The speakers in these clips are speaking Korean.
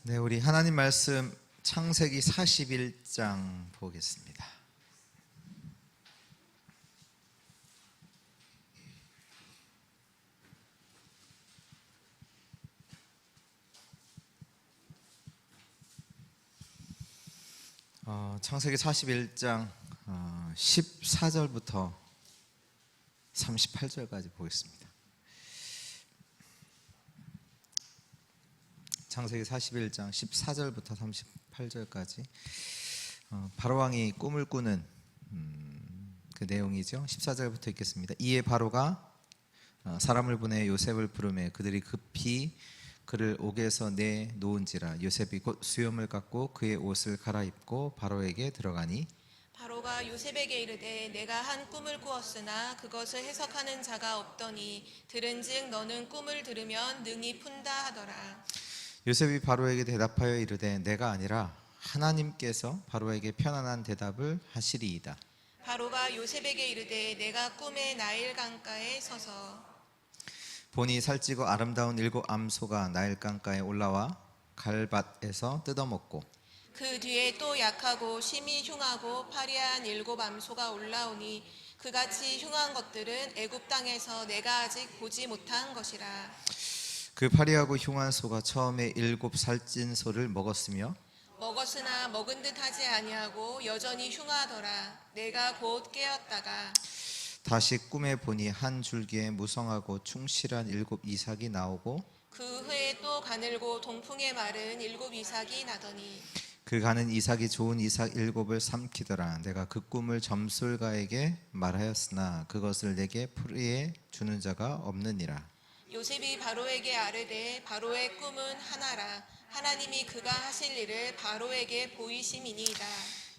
네, 우리 하나님 말씀 창세기 41장 보겠습니다. 창세기 41장 14절부터 38절까지 보겠습니다. 창세기 41장 14절부터 38절까지 바로왕이 꿈을 꾸는 그 내용이죠. 14절부터 읽겠습니다. 이에 바로가 사람을 보내 요셉을 부르매 그들이 급히 그를 옥에서 내놓은지라. 요셉이 곧 수염을 깎고 그의 옷을 갈아입고 바로에게 들어가니 바로가 요셉에게 이르되 내가 한 꿈을 꾸었으나 그것을 해석하는 자가 없더니 들은즉 너는 꿈을 들으면 능히 푼다 하더라. 요셉이 바로에게 대답하여 이르되 내가 아니라 하나님께서 바로에게 편안한 대답을 하시리이다. 바로가 요셉에게 이르되 내가 꿈에 나일 강가에 서서 보니 살찌고 아름다운 7 암소가 나일 강가에 올라와 갈밭에서 뜯어먹고 그 뒤에 또 약하고 심히 흉하고 파리한 7 암소가 올라오니 그같이 흉한 것들은 애굽 땅에서 내가 아직 보지 못한 것이라. 그 파리하고 흉한 소가 처음에 7 살찐 소를 먹었으며 먹었으나 먹은 듯 하지 아니하고 여전히 흉하더라. 내가 곧 깨었다가 다시 꿈에 보니 한 줄기에 무성하고 충실한 7 이삭이 나오고 그 후에 또 가늘고 동풍에 마른 7 이삭이 나더니 그 가는 이삭이 좋은 이삭 7을 삼키더라. 내가 그 꿈을 점술가에게 말하였으나 그것을 내게 풀이해 주는 자가 없느니라. 요셉이 바로에게 아뢰되 바로의 꿈은 하나라. 하나님이 그가 하실 일을 바로에게 보이심이니이다.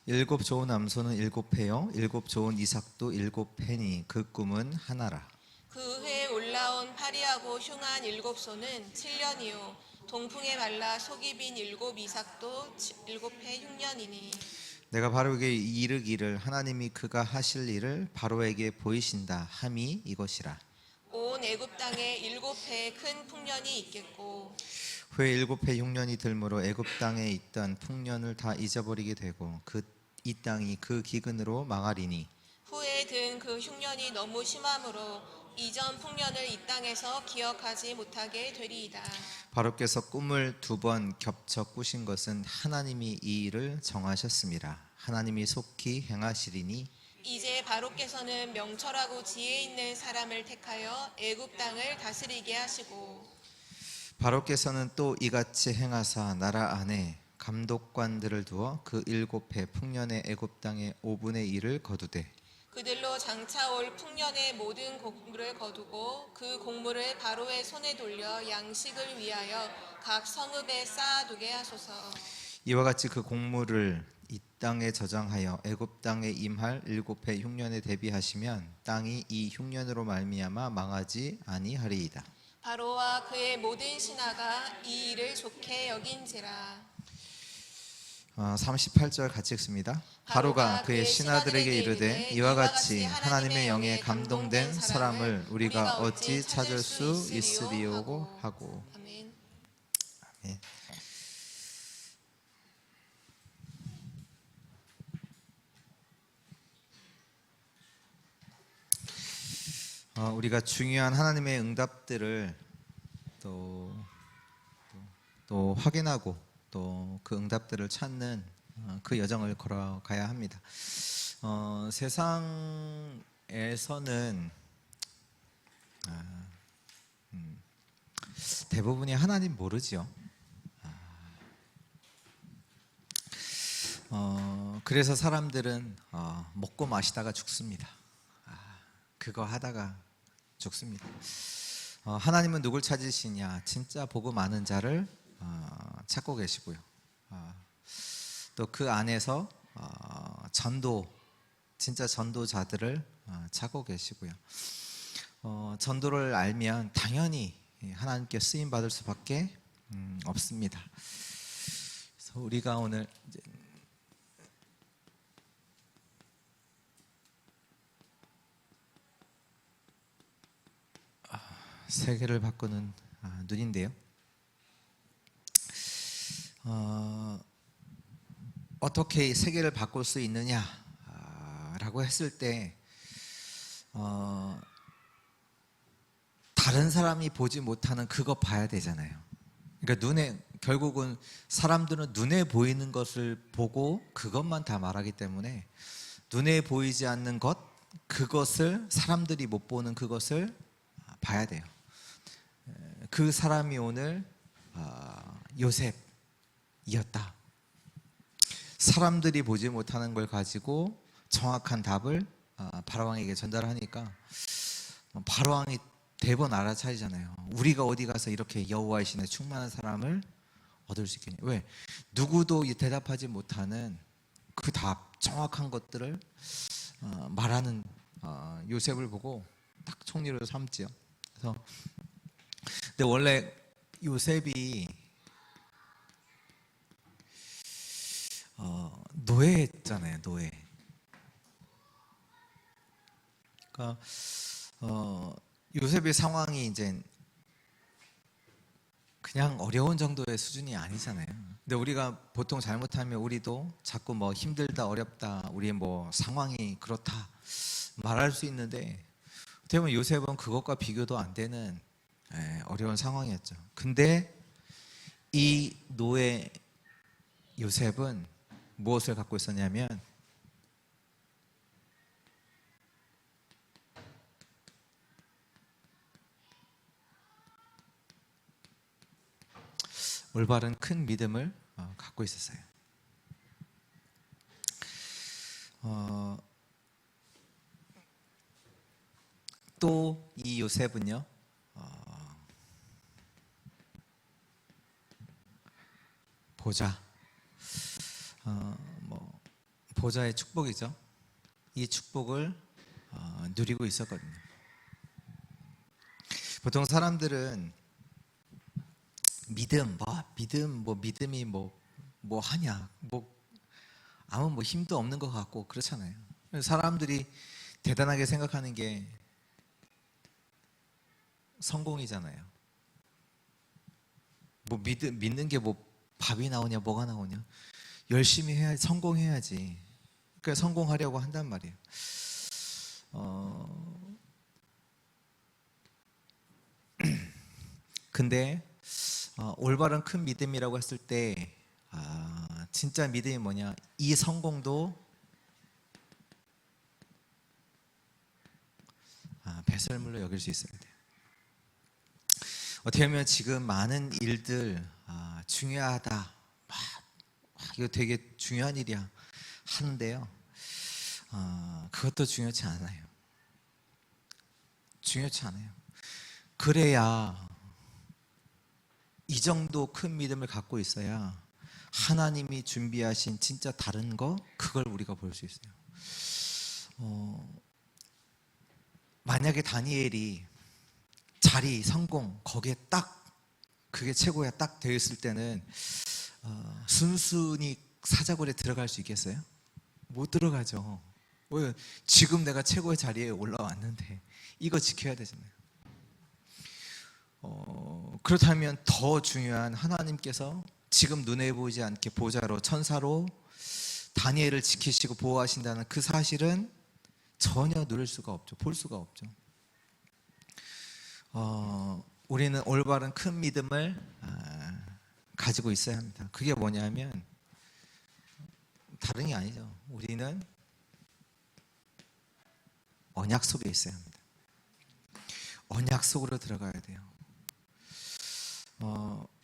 7 좋은 암소는 7 패요 7 좋은 이삭도 7 패니 그 꿈은 하나라. 그 후에 올라온 파리하고 흉한 7 소는 7년이요 동풍에 말라 속이 빈 7 이삭도 7해 6년이니 내가 바로에게 이르기를 하나님이 그가 하실 일을 바로에게 보이신다 함이 이것이라. 온 애굽 땅에 7해 큰 풍년이 있겠고 후에 7해 6년이 들므로 애굽 땅에 있던 풍년을 다 잊어버리게 되고 이 땅이 그 기근으로 망하리니 후에 든 그 흉년이 너무 심함으로 이전 풍년을 이 땅에서 기억하지 못하게 되리이다. 바로께서 꿈을 2번 겹쳐 꾸신 것은 하나님이 이 일을 정하셨습니다. 하나님이 속히 행하시리니 이제 바로께서는 명철하고 지혜 있는 사람을 택하여 애굽 땅을 다스리게 하시고 바로께서는 또 이같이 행하사 나라 안에 감독관들을 두어 그 7해 풍년의 애굽 땅의 5분의 1을 거두되 그들로 장차 올 풍년의 모든 곡물을 거두고 그 곡물을 바로의 손에 돌려 양식을 위하여 각 성읍에 쌓아두게 하소서. 이와 같이 그 곡물을 이 땅에 저장하여 애굽 땅에 임할 7해 흉년에 대비하시면 땅이 이 흉년으로 말미암아 망하지 아니하리이다. 바로와 그의 모든 신하가 이 일을 좋게 여긴지라. 38절 같이 읽습니다. 바로가 그의 신하들에게 이르되 이와 같이 하나님의 영에 감동된 사람을 우리가 어찌 찾을 수 있으리오고 하고. 아멘. 아멘. 우리가 중요한 하나님의 응답들을 또 확인하고 또 그 응답들을 찾는 그 여정을 걸어가야 합니다. 세상에서는 대부분이 하나님 모르지요. 그래서 사람들은 먹고 마시다가 죽습니다. 그거 하다가 죽습니다. 하나님은 누굴 찾으시냐? 진짜 복음 많은 자를 찾고 계시고요. 또 그 안에서 진짜 전도자들을 찾고 계시고요. 전도를 알면 당연히 하나님께 쓰임 받을 수밖에 없습니다. 그래서 우리가 오늘 이제 세계를 바꾸는 눈인데요. 어떻게 세계를 바꿀 수 있느냐라고 했을 때 다른 사람이 보지 못하는 그거 봐야 되잖아요. 그러니까 결국은 사람들은 눈에 보이는 것을 보고 그것만 다 말하기 때문에 눈에 보이지 않는 것, 그것을 사람들이 못 보는 그것을 봐야 돼요. 그 사람이 오늘 요셉이었다. 사람들이 보지 못하는 걸 가지고 정확한 답을 바로왕에게 전달하니까 바로왕이 대번 알아차리잖아요. 우리가 어디 가서 이렇게 여호와의 신에 충만한 사람을 얻을 수 있겠냐. 왜? 누구도 대답하지 못하는 그 답, 정확한 것들을 말하는 요셉을 보고 딱 총리로 삼지요. 그래서 근데 원래 요셉이 노예했잖아요. 노예. 그러니까 요셉의 상황이 이제 그냥 어려운 정도의 수준이 아니잖아요. 근데 우리가 보통 잘못하면 우리도 자꾸 뭐 힘들다, 어렵다, 우리의 뭐 상황이 그렇다 말할 수 있는데 어떻게 보면 요셉은 그것과 비교도 안 되는 어려운 상황이었죠. 근데 이 노예 요셉은 무엇을 갖고 있었냐면 올바른 큰 믿음을 갖고 있었어요. 또 이 요셉은요, 보좌의 축복이죠. 이 축복을 누리고 있었거든요. 보통 사람들은 믿음이 뭐 하냐, 아무 힘도 없는 것 같고 그렇잖아요. 사람들이 대단하게 생각하는 게 성공이잖아요. 믿는 게 밥이 나오냐, 뭐가 나오냐. 열심히 해야 성공해야지. 그러니까 성공하려고 한단 말이에요. 근데 올바른 큰 믿음이라고 했을 때 진짜 믿음이 뭐냐? 이 성공도 배설물로 여길 수 있어야 돼요. 어떻게 보면 지금 많은 일들 중요하다, 이거 되게 중요한 일이야 하는데요, 그것도 중요치 않아요. 중요치 않아요. 그래야 이 정도 큰 믿음을 갖고 있어야 하나님이 준비하신 진짜 다른 거, 그걸 우리가 볼 수 있어요. 만약에 다니엘이 자리, 성공, 거기에 딱 그게 최고야 딱 되어 있을 때는 순순히 사자굴에 들어갈 수 있겠어요? 못 들어가죠. 왜? 지금 내가 최고의 자리에 올라왔는데 이거 지켜야 되잖아요. 그렇다면 더 중요한 하나님께서 지금 눈에 보이지 않게 보좌로, 천사로 다니엘을 지키시고 보호하신다는 그 사실은 전혀 누릴 수가 없죠. 볼 수가 없죠. 우리는 올바른 큰 믿음을 가지고 있어야 합니다. 그게 뭐냐면 다른 게 아니죠. 우리는 언약 속에 있어야 합니다. 언약 속으로 들어가야 돼요.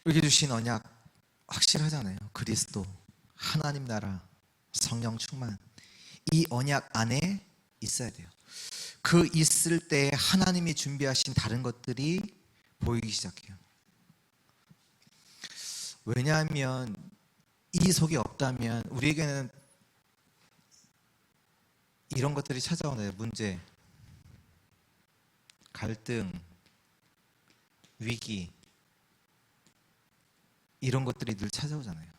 이렇게 주신 언약 확실하잖아요. 그리스도, 하나님 나라, 성령 충만, 이 언약 안에 있어야 돼요. 그 있을 때 하나님이 준비하신 다른 것들이 보이기 시작해요. 왜냐하면 이 속에 없다면 우리에게는 이런 것들이 찾아오네요. 문제, 갈등, 위기, 이런 것들이 늘 찾아오잖아요.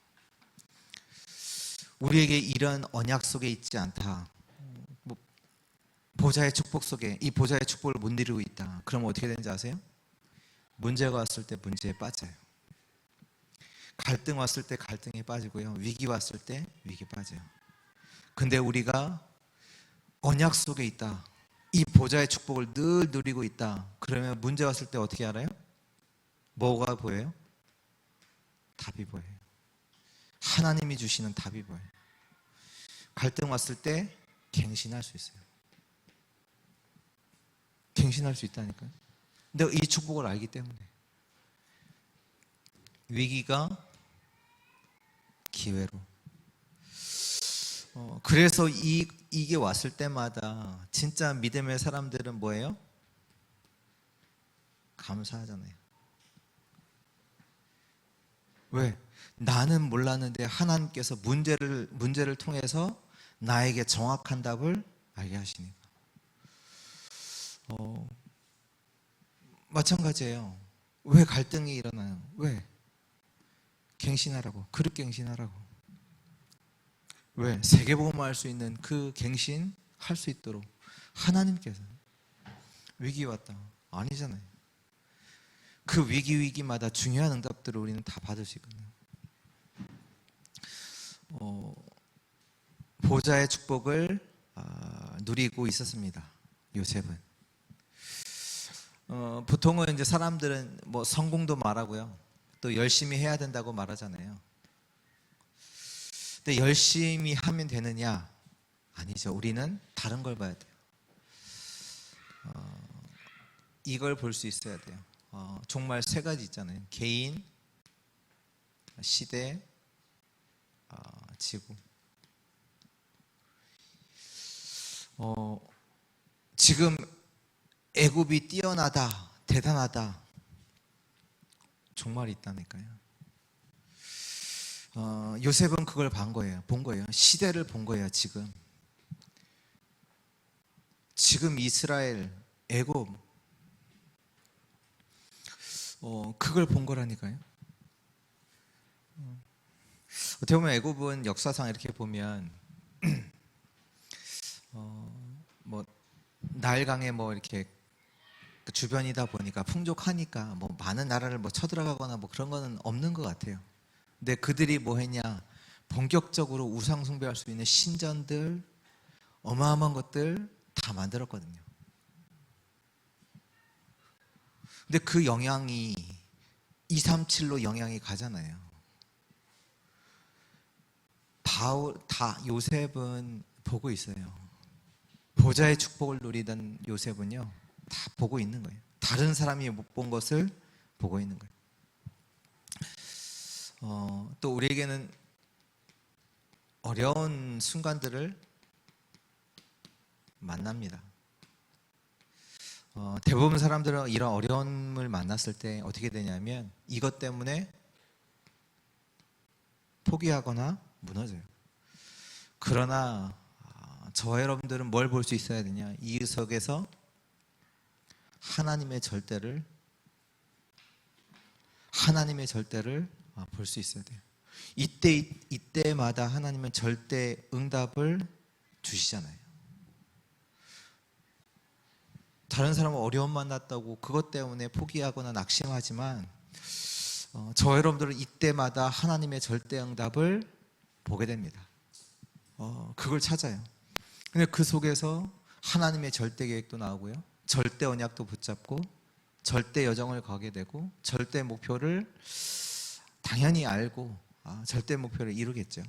우리에게 이런 언약 속에 있지 않다, 보좌의 축복 속에, 이 보좌의 축복을 못 누리고 있다, 그러면 어떻게 되는지 아세요? 문제가 왔을 때 문제에 빠져요. 갈등 왔을 때 갈등에 빠지고요. 위기 왔을 때 위기 빠져요. 근데 우리가 언약 속에 있다. 이 보좌의 축복을 늘 누리고 있다. 그러면 문제 왔을 때 어떻게 알아요? 뭐가 보여요? 답이 보여요. 하나님이 주시는 답이 보여요. 갈등 왔을 때 갱신할 수 있어요. 갱신할 수 있다니까요. 근데 이 축복을 알기 때문에 위기가 기회로. 그래서 이게 왔을 때마다 진짜 믿음의 사람들은 뭐예요? 감사하잖아요. 왜? 나는 몰랐는데 하나님께서 문제를 통해서 나에게 정확한 답을 알게 하시니까. 마찬가지예요. 왜 갈등이 일어나요? 왜? 갱신하라고. 그릇 갱신하라고. 왜? 세계복음을 할 수 있는 그 갱신 할 수 있도록 하나님께서. 위기 왔다. 아니잖아요. 그 위기마다 중요한 응답들을 우리는 다 받을 수 있거든요. 보좌의 축복을 누리고 있었습니다. 요셉은. 보통은 이제 사람들은 뭐 성공도 말하고요. 또 열심히 해야 된다고 말하잖아요. 근데 열심히 하면 되느냐? 아니죠. 우리는 다른 걸 봐야 돼요. 이걸 볼 수 있어야 돼요. 정말 세 가지 있잖아요. 개인, 시대, 지구. 지금 애굽이 뛰어나다, 대단하다. 정말 있다니까요. 요셉은 그걸 본 거예요. 시대를 본 거예요. 지금 이스라엘, 애굽, 그걸 본 거라니까요. 어떻게 보면 애굽은 역사상 이렇게 보면 뭐 나일강에 뭐 이렇게 주변이다 보니까 풍족하니까 뭐 많은 나라를 뭐 쳐들어가거나 뭐 그런 거는 없는 것 같아요. 근데 그들이 뭐 했냐? 본격적으로 우상 숭배할 수 있는 신전들, 어마어마한 것들 다 만들었거든요. 근데 그 영향이 237로 영향이 가잖아요. 요셉은 보고 있어요. 보좌의 축복을 누리던 요셉은요, 다 보고 있는 거예요. 다른 사람이 못 본 것을 보고 있는 거예요. 또 우리에게는 어려운 순간들을 만납니다. 대부분 사람들은 이런 어려움을 만났을 때 어떻게 되냐면 이것 때문에 포기하거나 무너져요. 그러나 저와 여러분들은 뭘 볼 수 있어야 되냐? 이 속에서 하나님의 절대를 볼 수 있어야 돼요. 이때마다 하나님은 절대 응답을 주시잖아요. 다른 사람은 어려움 만났다고 그것 때문에 포기하거나 낙심하지만 저 여러분들은 이때마다 하나님의 절대 응답을 보게 됩니다. 그걸 찾아요. 근데 그 속에서 하나님의 절대 계획도 나오고요, 절대 언약도 붙잡고 절대 여정을 가게 되고 절대 목표를 당연히 알고 절대 목표를 이루겠죠.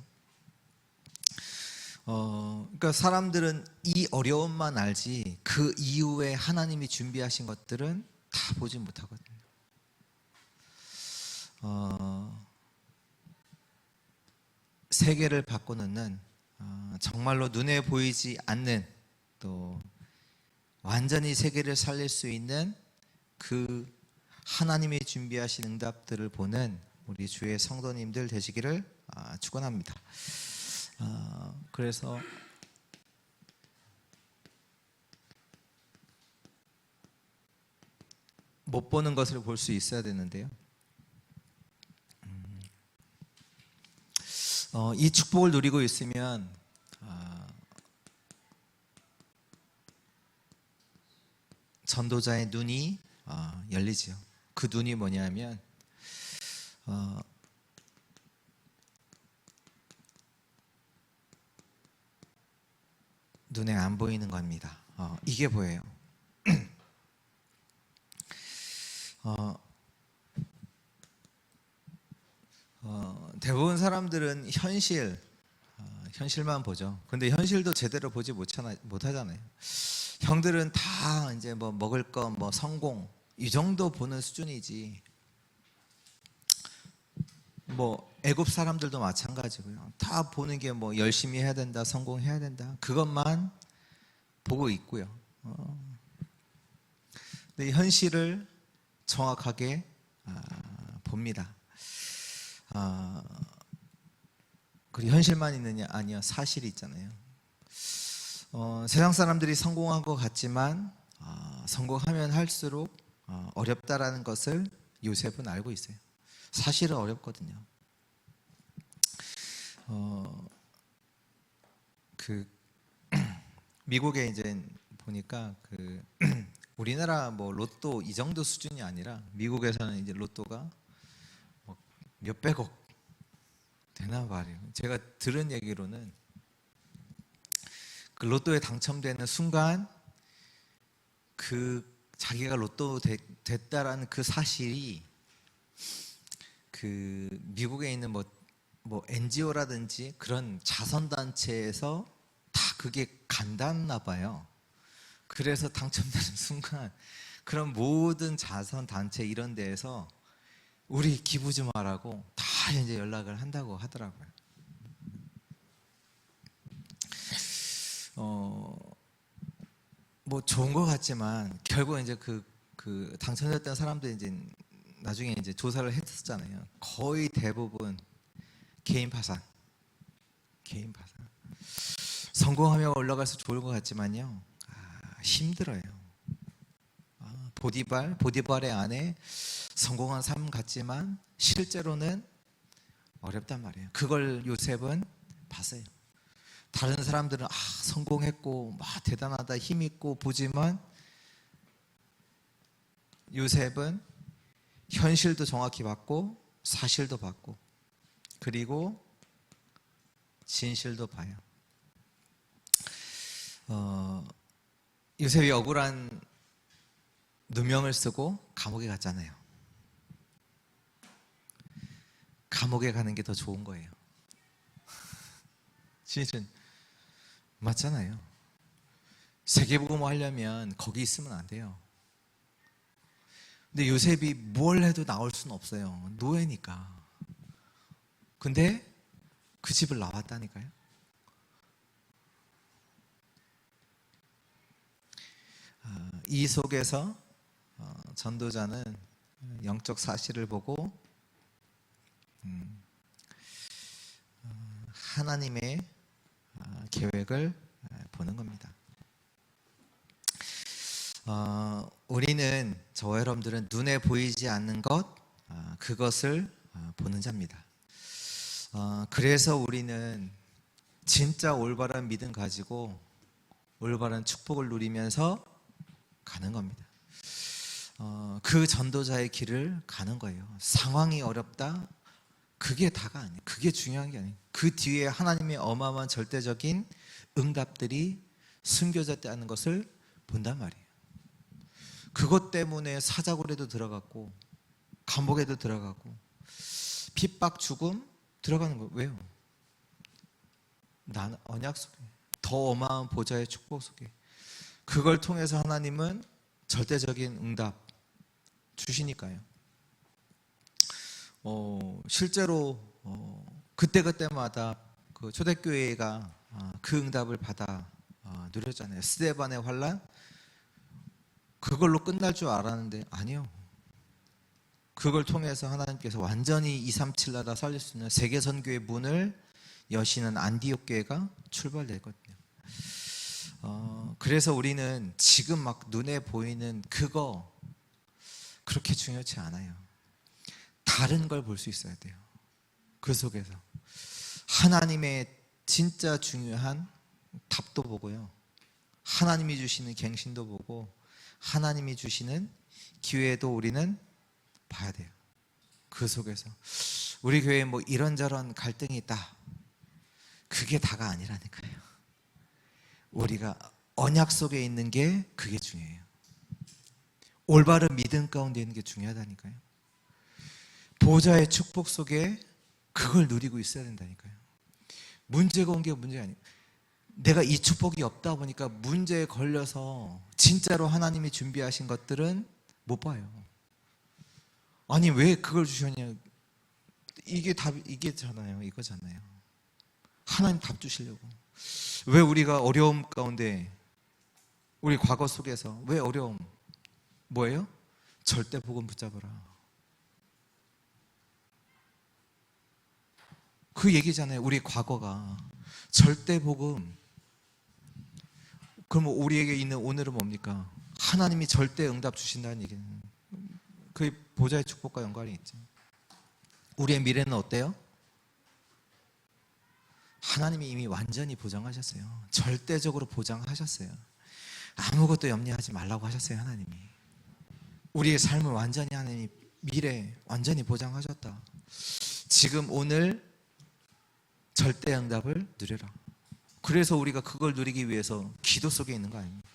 그러니까 사람들은 이 어려움만 알지 그 이후에 하나님이 준비하신 것들은 다 보지 못하거든요. 세계를 바꾸는 정말로 눈에 보이지 않는, 또 완전히 세계를 살릴 수 있는 그 하나님이 준비하신 응답들을 보는 우리 주의 성도님들 되시기를 축원합니다. 그래서 못 보는 것을 볼 수 있어야 되는데요. 이 축복을 누리고 있으면 전도자의 눈이 열리죠. 그 눈이 뭐냐면 눈에 안 보이는 겁니다. 이게 보여요. 대부분 사람들은 현실만 보죠. 근데 현실도 제대로 보지 못하잖아요. 형들은 다 이제 뭐 먹을 거, 뭐 성공 이 정도 보는 수준이지. 뭐 애굽 사람들도 마찬가지고요. 다 보는 게 뭐 열심히 해야 된다, 성공해야 된다, 그것만 보고 있고요. 근데 현실을 정확하게 봅니다. 그리고 현실만 있느냐? 아니요, 사실이 있잖아요. 세상 사람들이 성공한 것 같지만 성공하면 할수록 어렵다라는 것을 요셉은 알고 있어요. 사실은 어렵거든요. 미국에 이제 보니까 우리나라 뭐 로또 이 정도 수준이 아니라 미국에서는 이제 로또가 뭐 몇백억 되나 말이에요. 제가 들은 얘기로는 그 로또에 당첨되는 순간 자기가 로또 됐다라는 그 사실이 미국에 있는 뭐 NGO라든지 그런 자선단체에서 다 그게 간다나 봐요. 그래서 당첨되는 순간 그런 모든 자선단체 이런 데에서 우리 기부 좀 하라고 다 이제 연락을 한다고 하더라고요. 뭐 좋은 것 같지만 결국 이제 그 당첨됐던 사람들이 이제 나중에 이제 조사를 했었잖아요. 거의 대부분 개인 파산. 성공하면 올라갈수 좋을 것 같지만요, 힘들어요. 보디발의 안에 성공한 삶 같지만 실제로는 어렵단 말이에요. 그걸 요셉은 봤어요. 다른 사람들은 성공했고 막 대단하다, 힘있고 보지만 요셉은 현실도 정확히 봤고 사실도 봤고 그리고 진실도 봐요. 요셉이 억울한 누명을 쓰고 감옥에 갔잖아요. 감옥에 가는 게 더 좋은 거예요. 진실은 맞잖아요. 세계복음 하려면 거기 있으면 안 돼요. 근데 요셉이 뭘 해도 나올 수는 없어요. 노예니까. 근데 그 집을 나왔다니까요. 이 속에서 전도자는 영적 사실을 보고 하나님의 계획을 보는 겁니다. 우리는, 저와 여러분들은 눈에 보이지 않는 것, 그것을 보는 자입니다. 그래서 우리는 진짜 올바른 믿음 가지고 올바른 축복을 누리면서 가는 겁니다. 그 전도자의 길을 가는 거예요. 상황이 어렵다, 그게 다가 아니에요. 그게 중요한 게 아니에요. 그 뒤에 하나님의 어마어마한 절대적인 응답들이 숨겨져 있다는 것을 본단 말이에요. 그것 때문에 사자굴에도 들어갔고 감옥에도 들어가고 핍박, 죽음 들어가는 거예요. 왜요? 나는 언약 속에, 더 어마어마한 보좌의 축복 속에, 그걸 통해서 하나님은 절대적인 응답 주시니까요. 실제로 그때그때마다 그 초대교회가 그 응답을 받아 누렸잖아요. 스데반의 환란, 그걸로 끝날 줄 알았는데 아니요. 그걸 통해서 하나님께서 완전히 237 나라 살릴 수 있는 세계 선교의 문을 여시는 안디옥 교회가 출발됐거든요. 그래서 우리는 지금 막 눈에 보이는 그거 그렇게 중요치 않아요. 다른 걸 볼 수 있어야 돼요. 그 속에서 하나님의 진짜 중요한 답도 보고요, 하나님이 주시는 갱신도 보고 하나님이 주시는 기회도 우리는 봐야 돼요. 그 속에서 우리 교회에 뭐 이런저런 갈등이 있다, 그게 다가 아니라니까요. 우리가 언약 속에 있는 게 그게 중요해요. 올바른 믿음 가운데 있는 게 중요하다니까요. 보좌의 축복 속에 그걸 누리고 있어야 된다니까요. 문제가 온 게 문제가 아니에요. 내가 이 축복이 없다 보니까 문제에 걸려서 진짜로 하나님이 준비하신 것들은 못 봐요. 아니 왜 그걸 주셨냐. 이게 이게잖아요. 이거잖아요. 하나님 답 주시려고. 왜 우리가 어려움 가운데, 우리 과거 속에서 왜 어려움? 뭐예요? 절대 복음 붙잡으라. 그 얘기잖아요. 우리 과거가 절대 복음. 그럼 우리에게 있는 오늘은 뭡니까? 하나님이 절대 응답 주신다는 얘기는 그 보좌의 축복과 연관이 있죠. 우리의 미래는 어때요? 하나님이 이미 완전히 보장하셨어요. 절대적으로 보장하셨어요. 아무것도 염려하지 말라고 하셨어요. 하나님이 우리의 삶을 완전히, 하나님이 미래 완전히 보장하셨다. 지금 오늘 절대 응답을 누려라. 그래서 우리가 그걸 누리기 위해서 기도 속에 있는 거 아닙니까?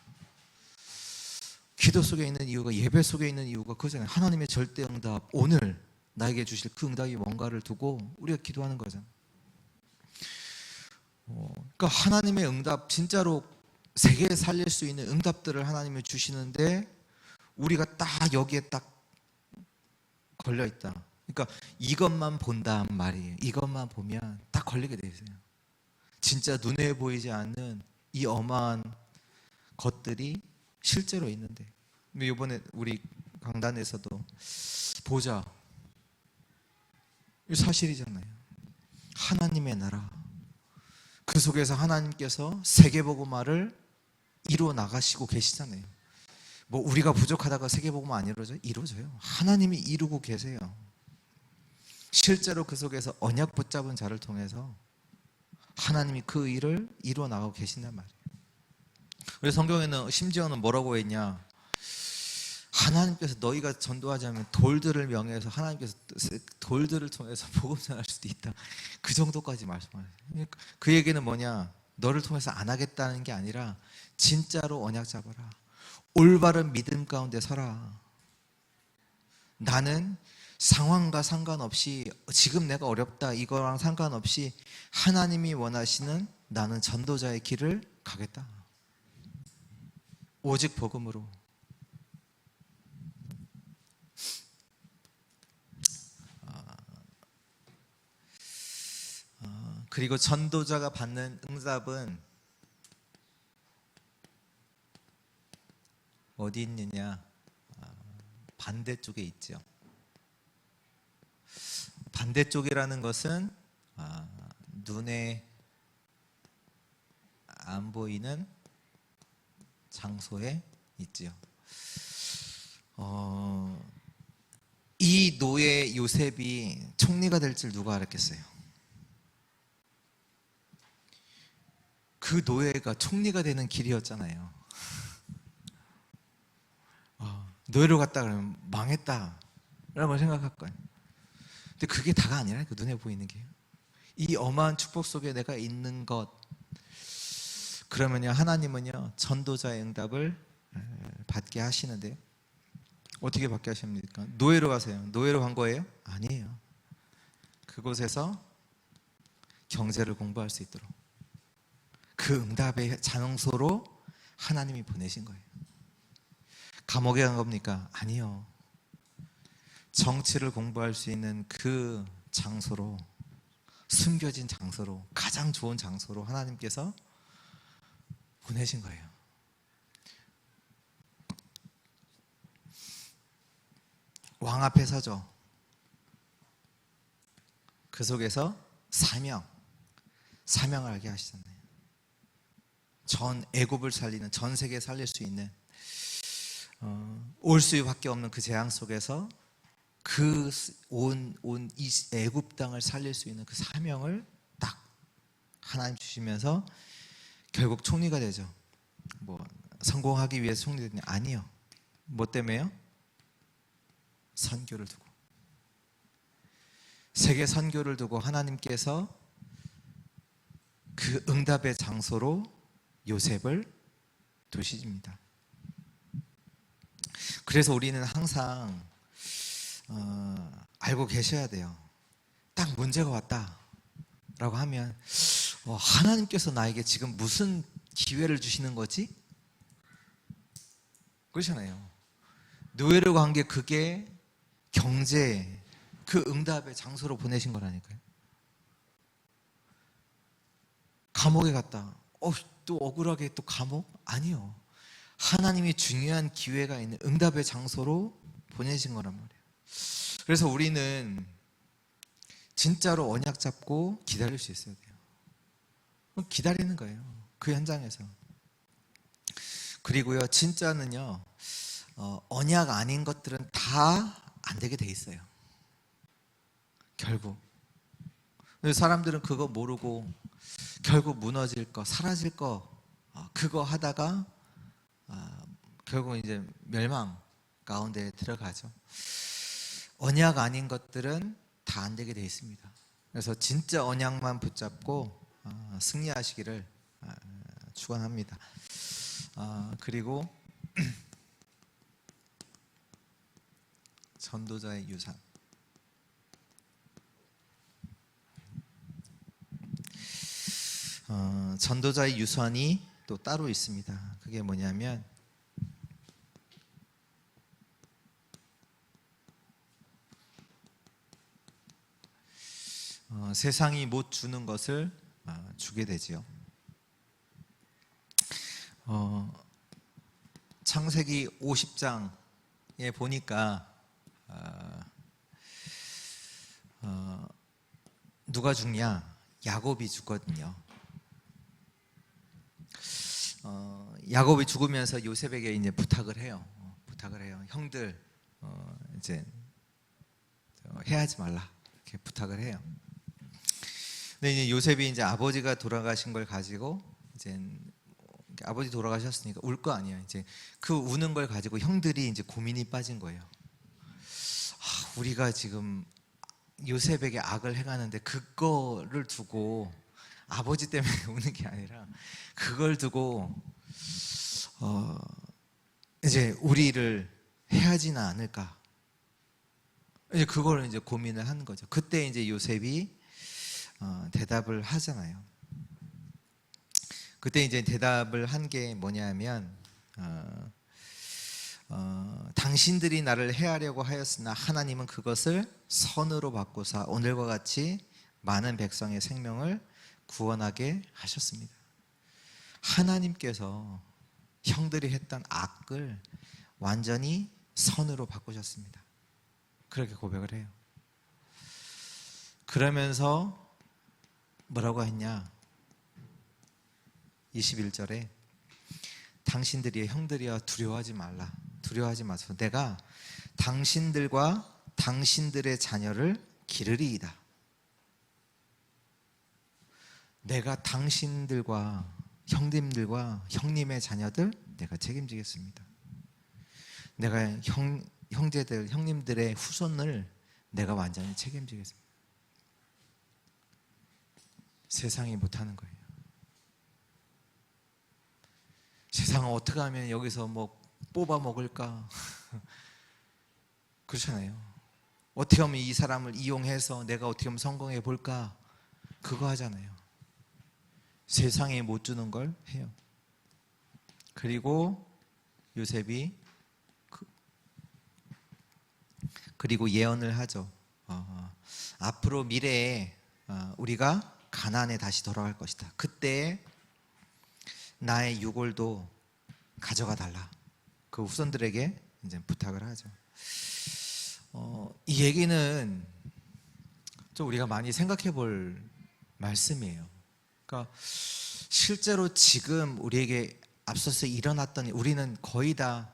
기도 속에 있는 이유가, 예배 속에 있는 이유가 그거잖아요. 하나님의 절대 응답, 오늘 나에게 주실 그 응답이 뭔가를 두고 우리가 기도하는 거잖아요. 그러니까 하나님의 응답, 진짜로 세계에 살릴 수 있는 응답들을 하나님이 주시는데 우리가 딱 여기에 딱 걸려 있다. 그러니까 이것만 본다는 말이에요. 이것만 보면 딱 걸리게 돼 있어요. 진짜 눈에 보이지 않는 이 어마한 것들이 실제로 있는데, 이번에 우리 강단에서도 보자, 이 사실이잖아요. 하나님의 나라, 그 속에서 하나님께서 세계복음화를 이루어 나가시고 계시잖아요. 뭐 우리가 부족하다가 세계복음화 안 이루어져요? 이루어져요. 하나님이 이루고 계세요. 실제로 그 속에서 언약 붙잡은 자를 통해서 하나님이 그 일을 이루어 나가고 계신단 말이에요. 우리 성경에는 심지어는 뭐라고 했냐? 하나님께서 너희가 전도하자면 돌들을 명해서 하나님께서 돌들을 통해서 복음 전할 수도 있다. 그 정도까지 말씀하세요. 그 얘기는 뭐냐? 너를 통해서 안 하겠다는 게 아니라 진짜로 언약 잡아라. 올바른 믿음 가운데 서라. 나는 상황과 상관없이, 지금 내가 어렵다 이거랑 상관없이 하나님이 원하시는 나는 전도자의 길을 가겠다. 오직 복음으로. 그리고 전도자가 받는 응답은 어디 있느냐? 반대쪽에 있죠. 반대쪽이라는 것은 눈에 안 보이는 장소에 있지요. 이 노예 요셉이 총리가 될 줄 누가 알았겠어요? 그 노예가 총리가 되는 길이었잖아요. 노예로 갔다 그러면 망했다 라고 생각할 거예요. 근데 그게 다가 아니라 그 눈에 보이는 게요. 이 어마한 축복 속에 내가 있는 것, 그러면요 하나님은요 전도자의 응답을 받게 하시는데요. 어떻게 받게 하십니까? 노예로 가세요. 노예로 간 거예요? 아니에요. 그곳에서 경제를 공부할 수 있도록 그 응답의 장소로 하나님이 보내신 거예요. 감옥에 간 겁니까? 아니요. 정치를 공부할 수 있는 그 장소로, 숨겨진 장소로, 가장 좋은 장소로 하나님께서 보내신 거예요. 왕 앞에 서죠. 그 속에서 사명을 알게 하시잖아요. 전 애굽을 살리는, 전 세계 살릴 수 있는 올 수밖에 없는 그 재앙 속에서 그 온 이 애굽 땅을 살릴 수 있는 그 사명을 딱 하나님 주시면서 결국 총리가 되죠. 뭐 성공하기 위해서 총리 되냐? 아니요. 뭐 때문에요? 선교를 두고, 세계 선교를 두고 하나님께서 그 응답의 장소로 요셉을 두십니다. 그래서 우리는 항상 알고 계셔야 돼요. 딱 문제가 왔다라고 하면 하나님께서 나에게 지금 무슨 기회를 주시는 거지? 그렇잖아요. 노예로 간 게 그게 경제, 그 응답의 장소로 보내신 거라니까요. 감옥에 갔다. 또 억울하게 또 감옥? 아니요. 하나님이 중요한 기회가 있는 응답의 장소로 보내신 거란 말이에요. 그래서 우리는 진짜로 언약 잡고 기다릴 수 있어야 돼요. 기다리는 거예요. 그 현장에서. 그리고요, 진짜는요, 언약 아닌 것들은 다 안 되게 돼 있어요. 결국. 사람들은 그거 모르고 결국 무너질 거, 사라질 거, 그거 하다가 결국 이제 멸망 가운데 들어가죠. 언약 아닌 것들은 다 안 되게 돼 있습니다. 그래서 진짜 언약만 붙잡고 승리하시기를 축원합니다. 그리고 전도자의 유산. 전도자의 유산이 또 따로 있습니다. 그게 뭐냐면 세상이 못 주는 것을 주게 되지요. 창세기 50장에 보니까 누가 죽냐? 야곱이 죽거든요. 야곱이 죽으면서 요셉에게 이제 부탁을 해요. 형들 이제 해하지 말라 이렇게 부탁을 해요. 근데 이제 요셉이 이제 아버지가 돌아가신 걸 가지고 이제 아버지 돌아가셨으니까 울 거 아니에요. 이제 그 우는 걸 가지고 형들이 이제 고민이 빠진 거예요. 우리가 지금 요셉에게 악을 행하는데 그거를 두고 아버지 때문에 우는 게 아니라 그걸 두고 이제 우리를 해하지는 않을까. 이제 그걸 이제 고민을 하는 거죠. 그때 이제 요셉이 대답을 하잖아요. 그때 이제 대답을 한 게 뭐냐면 당신들이 나를 해하려고 하였으나 하나님은 그것을 선으로 바꾸사 오늘과 같이 많은 백성의 생명을 구원하게 하셨습니다. 하나님께서 형들이 했던 악을 완전히 선으로 바꾸셨습니다. 그렇게 고백을 해요. 그러면서 뭐라고 했냐? 21절에 당신들이 형들이여 두려워하지 말라. 두려워하지 마소서. 내가 당신들과 당신들의 자녀를 기르리이다. 내가 당신들과 형님들과 형님의 자녀들 내가 책임지겠습니다. 내가 형제들, 형님들의 후손을 내가 완전히 책임지겠습니다. 세상이 못하는 거예요. 세상은 어떻게 하면 여기서 뭐 뽑아 먹을까? 그렇잖아요. 어떻게 하면 이 사람을 이용해서 내가 어떻게 하면 성공해 볼까? 그거 하잖아요. 세상에 못 주는 걸 해요. 그리고 요셉이 그리고 예언을 하죠. 앞으로 미래에 우리가 가나안에 다시 돌아갈 것이다. 그때 나의 유골도 가져가 달라. 그 후손들에게 이제 부탁을 하죠. 이 얘기는 좀 우리가 많이 생각해 볼 말씀이에요. 그러니까 실제로 지금 우리에게 앞서서 일어났던 우리는 거의 다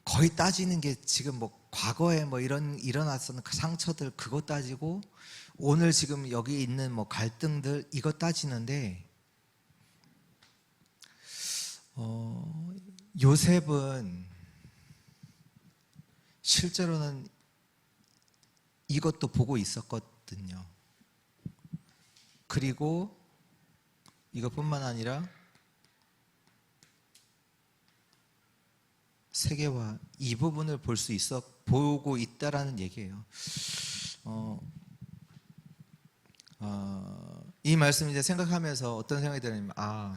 거의 따지는 게 지금 뭐 과거에 뭐 이런 일어났었는 그 상처들 그거 따지고 오늘 지금 여기 있는 뭐 갈등들 이거 따지는데 요셉은 실제로는 이것도 보고 있었거든요. 그리고 이것뿐만 아니라 세계화 이 부분을 보고 있다라는 얘기예요. 이 말씀 이제 생각하면서 어떤 생각이 드냐면,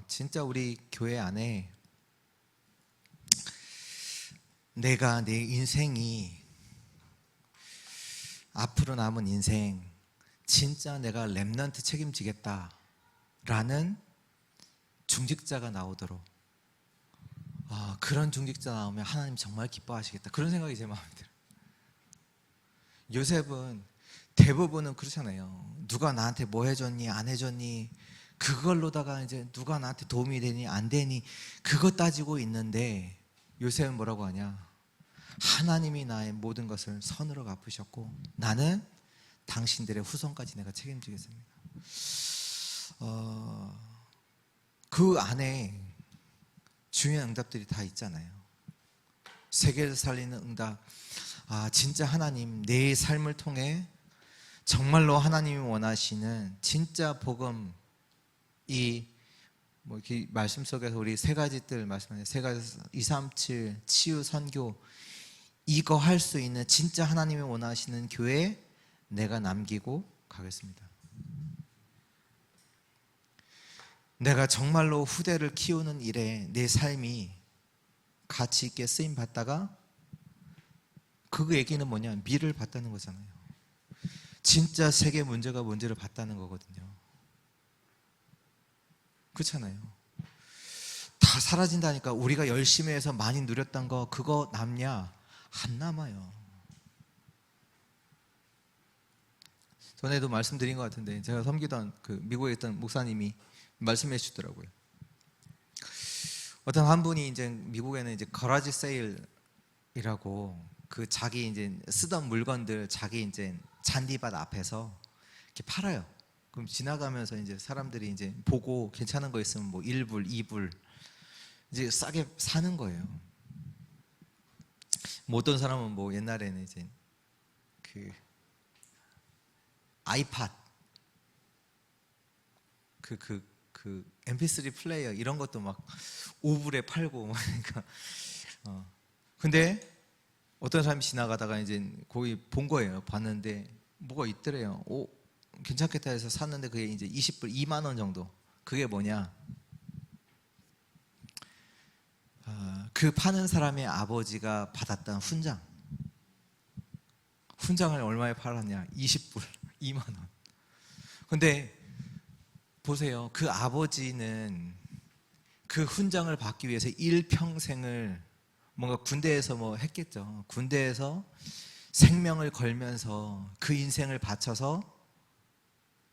진짜 우리 교회 안에 내가 내 인생이 앞으로 남은 인생 진짜 내가 렘넌트 책임지겠다라는 중직자가 나오도록, 그런 중직자 나오면 하나님 정말 기뻐하시겠다, 그런 생각이 제 마음에 들어요. 요셉은 대부분은 그렇잖아요. 누가 나한테 뭐 해줬니 안 해줬니, 그걸로다가 이제 누가 나한테 도움이 되니 안 되니 그거 따지고 있는데, 요셉은 뭐라고 하냐, 하나님이 나의 모든 것을 선으로 갚으셨고 나는 당신들의 후손까지 내가 책임지겠습니다. 그 안에 중요한 응답들이 다 있잖아요. 세계를 살리는 응답. 진짜 하나님 내 삶을 통해 정말로 하나님이 원하시는 진짜 복음, 이렇게 말씀 속에서 우리 세 가지 뜰 말씀하세요. 세 가지 237 치유 선교, 이거 할 수 있는 진짜 하나님이 원하시는 교회에 내가 남기고 가겠습니다. 내가 정말로 후대를 키우는 일에 내 삶이 가치 있게 쓰임 받다가, 그 얘기는 뭐냐, 미를 봤다는 거잖아요. 진짜 세계 문제가 뭔지를 봤다는 거거든요. 그렇잖아요. 다 사라진다니까. 우리가 열심히 해서 많이 누렸던 거 그거 남냐? 안 남아요. 전에도 말씀드린 것 같은데, 제가 섬기던 그 미국에 있던 목사님이 말씀해 주더라고요. 어떤 한 분이 이제 미국에는 이제 거라지 세일이라고, 그 자기 이제 쓰던 물건들 자기 이제 잔디밭 앞에서 이렇게 팔아요. 그럼 지나가면서 이제 사람들이 이제 보고 괜찮은 거 있으면 뭐 1불, 2불 이제 싸게 사는 거예요. 뭐 어떤 사람은 뭐 옛날에는 이제 그 아이팟 그 MP3 플레이어 이런 것도 막 5불에 팔고, 그러니까 근데 어떤 사람이 지나가다가 이제 거기 본 거예요. 봤는데 뭐가 있더래요. 괜찮겠다 해서 샀는데 그게 이제 20불, 2만 원 정도. 그게 뭐냐? 그 파는 사람의 아버지가 받았던 훈장을 얼마에 팔았냐? 20불, 2만 원. 근데 보세요. 그 아버지는 그 훈장을 받기 위해서 일평생을 뭔가 군대에서 뭐 했겠죠. 군대에서 생명을 걸면서 그 인생을 바쳐서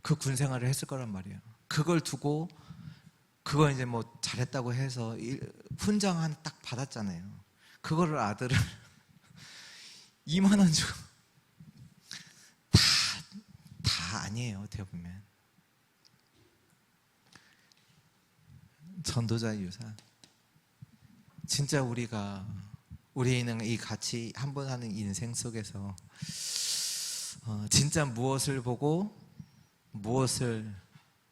그 군 생활을 했을 거란 말이에요. 그걸 두고 그걸 이제 뭐 잘했다고 해서 훈장 하나 딱 받았잖아요. 그거를 아들을 2만 원 주고, 다 아니에요. 어떻게 보면 전도자의 유산. 진짜 우리는 이 같이 한 번 하는 인생 속에서 진짜 무엇을 보고 무엇을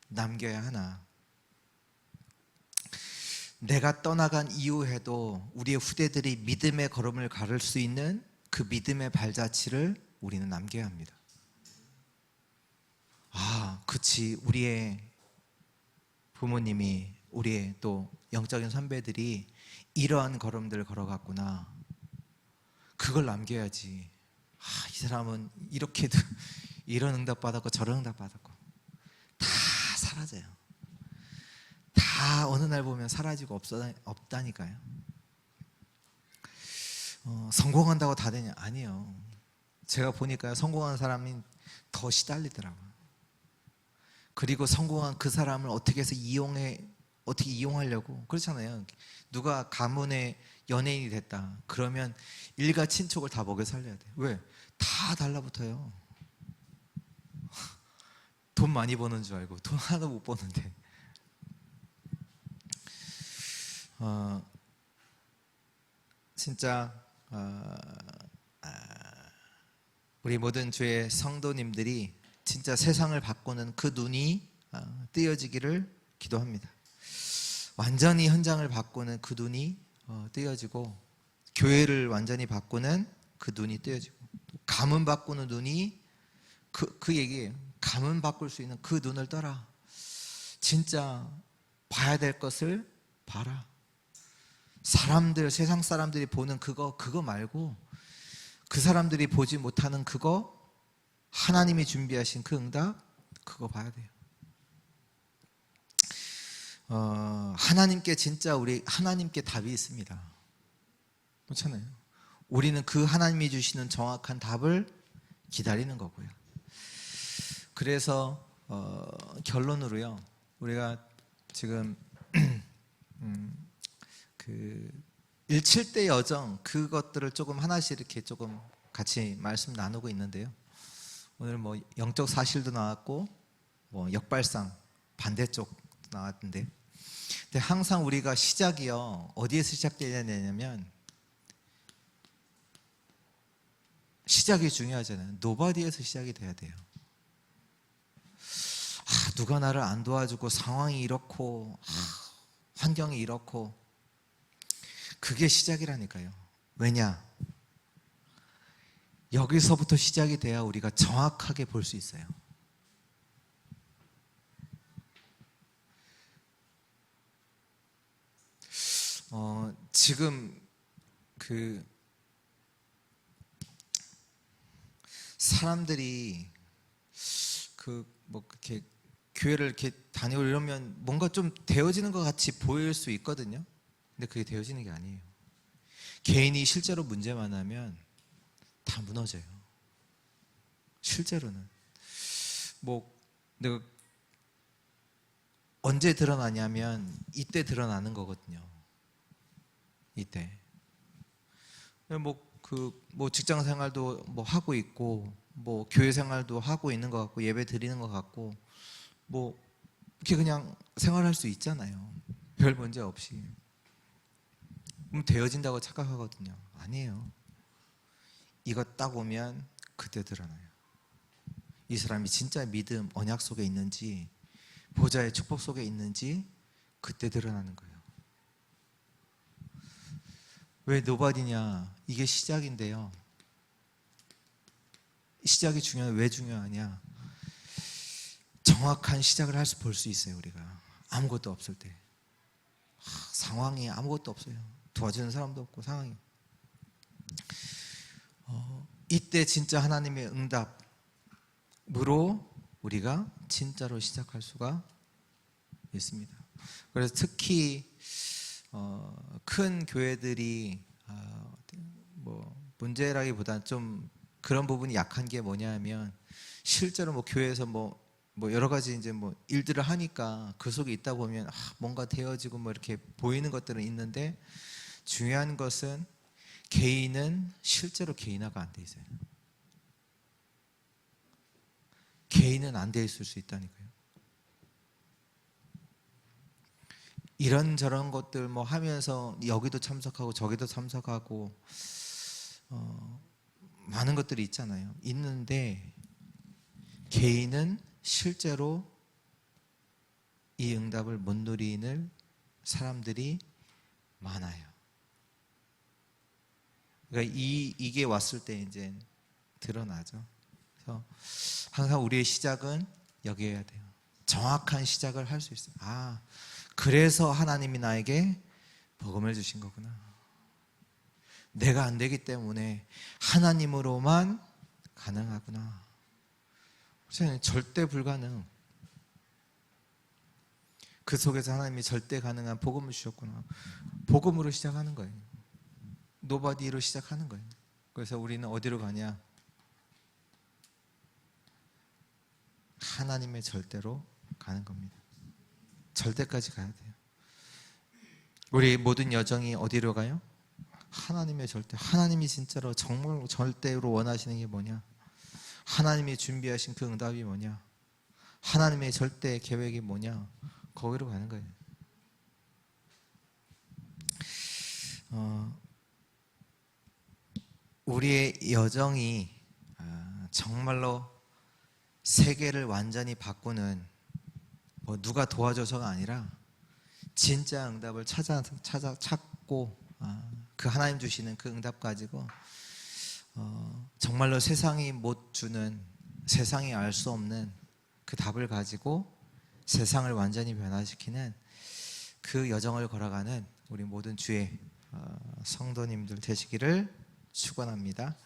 남겨야 하나. 내가 떠나간 이후에도 우리의 후대들이 믿음의 걸음을 걸을 수 있는 그 믿음의 발자취를 우리는 남겨야 합니다. 그치, 우리의 부모님이, 우리의 또 영적인 선배들이 이러한 걸음들을 걸어갔구나. 그걸 남겨야지. 이 사람은 이렇게도 이런 응답 받았고 저런 응답 받았고. 다 사라져요. 다 어느 날 보면 사라지고 없다니까요. 성공한다고 다 되냐? 아니에요. 제가 보니까 성공한 사람이 더 시달리더라고요. 그리고 성공한 그 사람을 어떻게 해서 어떻게 이용하려고. 그렇잖아요. 누가 가문의 연예인이 됐다 그러면 일가 친척을 다 먹여 살려야 돼. 왜? 다 달라붙어요. 돈 많이 버는 줄 알고 돈 하나도 못 버는데. 진짜 우리 모든 주의 성도님들이 진짜 세상을 바꾸는 그 눈이 뜨여지기를 기도합니다. 완전히 현장을 바꾸는 그 눈이 뜨여지고, 교회를 완전히 바꾸는 그 눈이 뜨여지고, 가문 바꾸는 눈이 그 얘기예요. 가문 바꿀 수 있는 그 눈을 떠라. 진짜 봐야 될 것을 봐라. 사람들, 세상 사람들이 보는 그거 말고 그 사람들이 보지 못하는 그거, 하나님이 준비하신 그 응답, 그거 봐야 돼요. 하나님께 진짜 하나님께 답이 있습니다. 그렇잖아요. 우리는 그 하나님이 주시는 정확한 답을 기다리는 거고요. 그래서 결론으로요, 우리가 지금 그 17대 여정, 그것들을 조금 하나씩 이렇게 조금 같이 말씀 나누고 있는데요. 오늘 뭐 영적 사실도 나왔고, 뭐 역발상 반대쪽 나왔는데, 근데 항상 우리가 시작이요, 어디에서 시작되어야 되냐면, 시작이 중요하잖아요. 노바디에서 시작이 돼야 돼요. 누가 나를 안 도와주고, 상황이 이렇고, 환경이 이렇고, 그게 시작이라니까요. 왜냐? 여기서부터 시작이 돼야 우리가 정확하게 볼 수 있어요. 지금 그 사람들이 뭐 이렇게 교회를 이렇게 다니고 이러면 뭔가 좀 되어지는 것 같이 보일 수 있거든요. 근데 그게 되어지는 게 아니에요. 개인이 실제로 문제만 하면 다 무너져요. 실제로는. 뭐 내가 언제 드러나냐면 이때 드러나는 거거든요. 이때. 뭐 직장 생활도 뭐 하고 있고, 뭐 교회 생활도 하고 있는 것 같고, 예배 드리는 것 같고, 뭐 이렇게 그냥 생활할 수 있잖아요. 별 문제 없이. 그럼 되어진다고 착각하거든요. 아니에요. 이거 딱 오면 그때 드러나요. 이 사람이 진짜 믿음, 언약 속에 있는지, 보좌의 축복 속에 있는지 그때 드러나는 거예요. 왜 노바디냐? 이게 시작인데요. 시작이 중요해. 왜 중요하냐? 정확한 시작을 볼 수 있어요. 우리가 아무것도 없을 때, 상황이 아무것도 없어요. 도와주는 사람도 없고 상황이. 이때 진짜 하나님의 응답으로 우리가 진짜로 시작할 수가 있습니다. 그래서 특히 큰 교회들이 뭐 문제라기보다는 좀 그런 부분이 약한 게 뭐냐면, 실제로 뭐 교회에서 뭐 여러 가지 이제 뭐 일들을 하니까 그 속에 있다 보면 뭔가 되어지고 뭐 이렇게 보이는 것들은 있는데, 중요한 것은 개인은 실제로 개인화가 안 돼 있어요. 개인은 안 돼 있을 수 있다니까요. 이런저런 것들 뭐 하면서 여기도 참석하고 저기도 참석하고 많은 것들이 있잖아요. 있는데 개인은 실제로 이 응답을 못 누리는 사람들이 많아요. 그러니까 이게 왔을 때 이제 드러나죠. 그래서 항상 우리의 시작은 여기여야 돼요. 정확한 시작을 할 수 있어요. 그래서 하나님이 나에게 복음을 주신 거구나. 내가 안 되기 때문에 하나님으로만 가능하구나. 절대 불가능. 그 속에서 하나님이 절대 가능한 복음을 주셨구나. 복음으로 시작하는 거예요. 노바디로 시작하는 거예요. 그래서 우리는 어디로 가냐? 하나님의 절대로 가는 겁니다. 절대까지 가야 돼요. 우리 모든 여정이 어디로 가요? 하나님의 절대. 하나님이 진짜로 정말 절대로 원하시는 게 뭐냐? 하나님이 준비하신 그 응답이 뭐냐? 하나님의 절대 계획이 뭐냐? 거기로 가는 거예요. 우리의 여정이 정말로 세계를 완전히 바꾸는 뭐 누가 도와줘서가 아니라 진짜 응답을 찾고 그 하나님 주시는 그 응답 가지고 정말로 세상이 못 주는, 세상이 알 수 없는 그 답을 가지고 세상을 완전히 변화시키는 그 여정을 걸어가는 우리 모든 주의 성도님들 되시기를 축원합니다.